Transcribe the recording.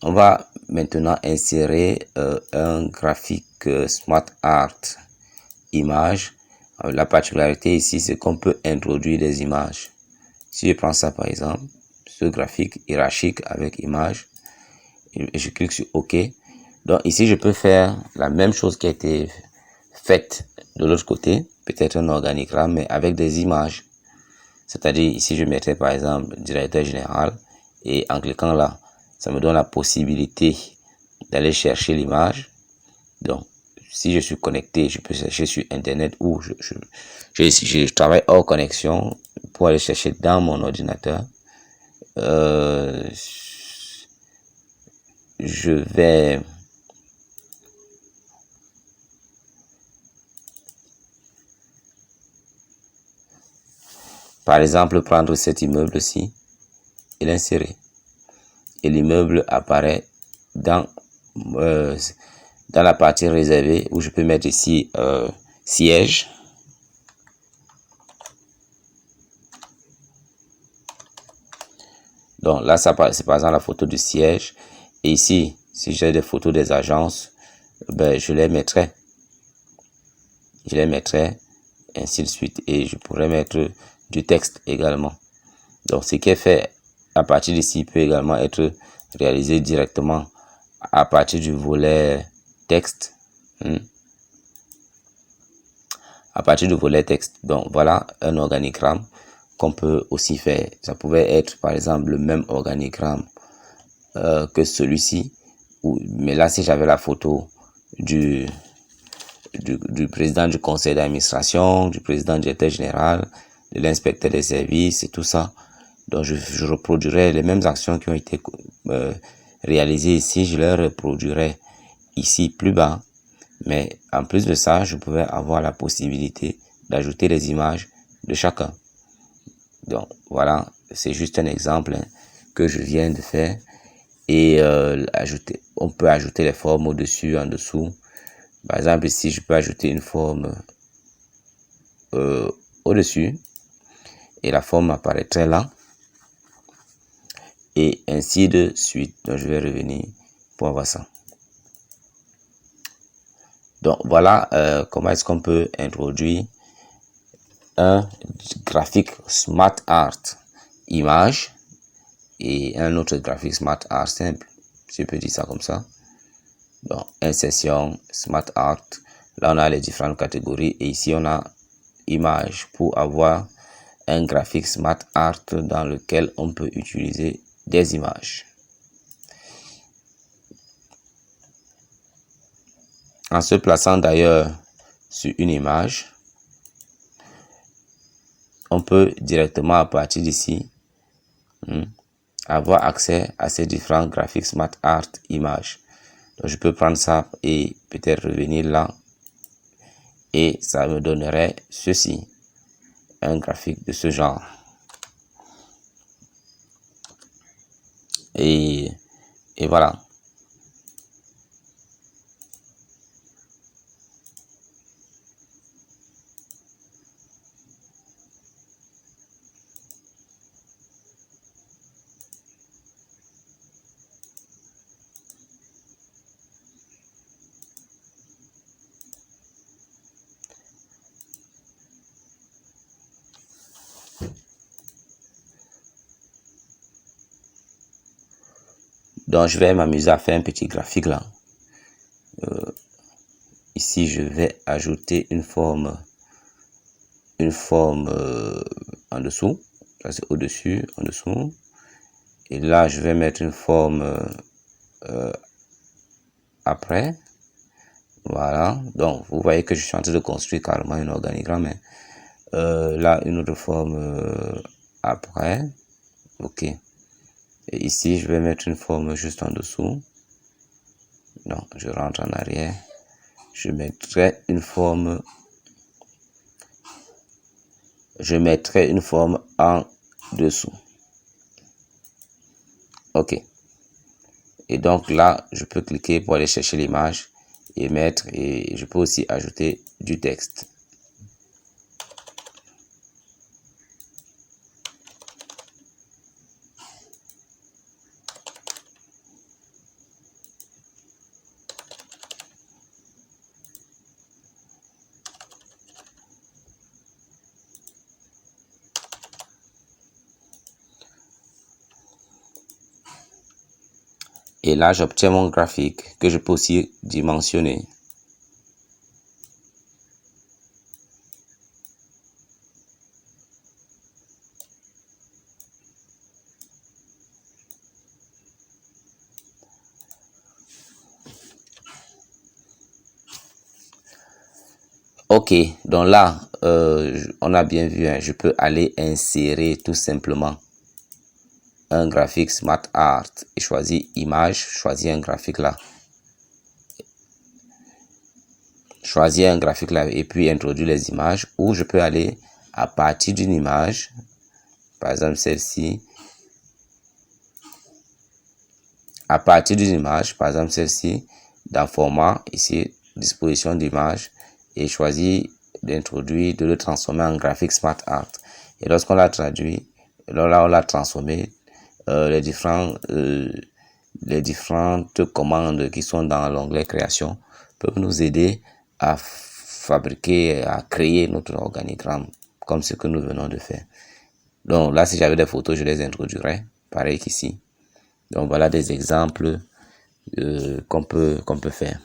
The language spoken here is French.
On va maintenant insérer un graphique Smart Art image. La particularité ici, c'est qu'on peut introduire des images. Si je prends ça par exemple, ce graphique hiérarchique avec image, et je clique sur OK. Donc ici, je peux faire la même chose qui a été faite de l'autre côté, peut-être un organigramme, mais avec des images. C'est-à-dire ici, je mettrai par exemple directeur général et en cliquant là, ça me donne la possibilité d'aller chercher l'image. Donc, si je suis connecté, je peux chercher sur Internet ou je travaille hors connexion pour aller chercher dans mon ordinateur. Je vais par exemple prendre cet immeuble-ci et l'insérer. Et l'immeuble apparaît dans la partie réservée où je peux mettre ici siège. Donc là, c'est par exemple la photo du siège. Et ici, si j'ai des photos des agences, ben, je les mettrai. Ainsi de suite. Et je pourrais mettre du texte également. Donc ce qui est fait à partir d'ici peut également être réalisé directement à partir du volet texte. À partir du volet texte. Donc voilà un organigramme qu'on peut aussi faire. Ça pouvait être par exemple le même organigramme que celui-ci. Mais là, si j'avais la photo du président du conseil d'administration, du président directeur général, de l'inspecteur des services et tout ça. Donc je reproduirais les mêmes actions qui ont été réalisées ici, je les reproduirais ici plus bas. Mais en plus de ça, je pouvais avoir la possibilité d'ajouter les images de chacun. Donc voilà, c'est juste un exemple que je viens de faire. Et on peut ajouter les formes au-dessus, en dessous. Par exemple, ici, je peux ajouter une forme au-dessus. Et la forme apparaîtrait là. Et ainsi de suite. Donc, je vais revenir pour voir ça. Donc, voilà comment est-ce qu'on peut introduire un graphique Smart Art image et un autre graphique Smart Art simple. Si je peux dire ça comme ça. Donc, insertion, Smart Art. Là, on a les différentes catégories. Et ici, on a image pour avoir un graphique Smart Art dans lequel on peut utiliser des images. En se plaçant d'ailleurs sur une image, on peut directement à partir d'ici avoir accès à ces différents graphiques Smart Art images. Donc je peux prendre ça et peut-être revenir là et ça me donnerait ceci, un graphique de ce genre. Et voilà. Donc je vais m'amuser à faire un petit graphique là. Ici je vais ajouter une forme en dessous. Ça c'est au-dessus, en dessous. Et là je vais mettre une forme après. Voilà. Donc vous voyez que je suis en train de construire carrément un organigramme. Là une autre forme après. Ok. Et ici je vais mettre une forme juste en dessous. Donc je rentre en arrière. Je mettrai une forme en dessous. Ok. Et donc là, je peux cliquer pour aller chercher l'image et mettre, et je peux aussi ajouter du texte. Et là, j'obtiens mon graphique que je peux aussi dimensionner. Ok, donc là, on a bien vu, hein, je peux aller insérer tout simplement un graphique Smart Art et choisir image, choisir un graphique là. Choisir un graphique là et puis introduire les images, ou je peux aller à partir d'une image, par exemple celle-ci, à partir d'une image, par exemple celle-ci, dans format, ici, disposition d'image, et choisir d'introduire, de le transformer en graphique Smart Art. Et lorsqu'on l'a traduit, là on l'a transformé, les différentes commandes qui sont dans l'onglet création peuvent nous aider à fabriquer, à créer notre organigramme comme ce que nous venons de faire. Donc là, si j'avais des photos, je les introduirais, pareil qu'ici. Donc voilà des exemples qu'on peut faire.